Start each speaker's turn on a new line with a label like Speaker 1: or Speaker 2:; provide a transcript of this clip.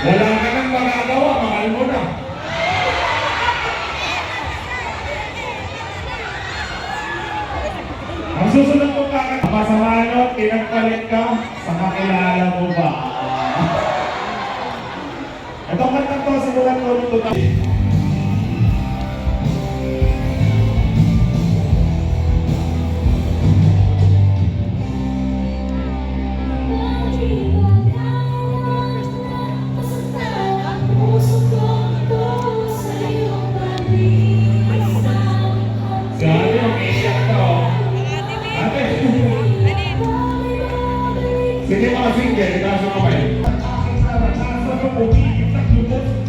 Speaker 1: Wala ka nang magagawa, mahal mo na. Ang susunod mo kakanta, masamanot, pinagpalit ka, sa kakilala mo ba? Itong kantang to, simulan ko nito na. Grabe, umiiyak ka, oh. Ate. Sige mga single, itaas mo kamay. Nasa ko, umibig na lubos.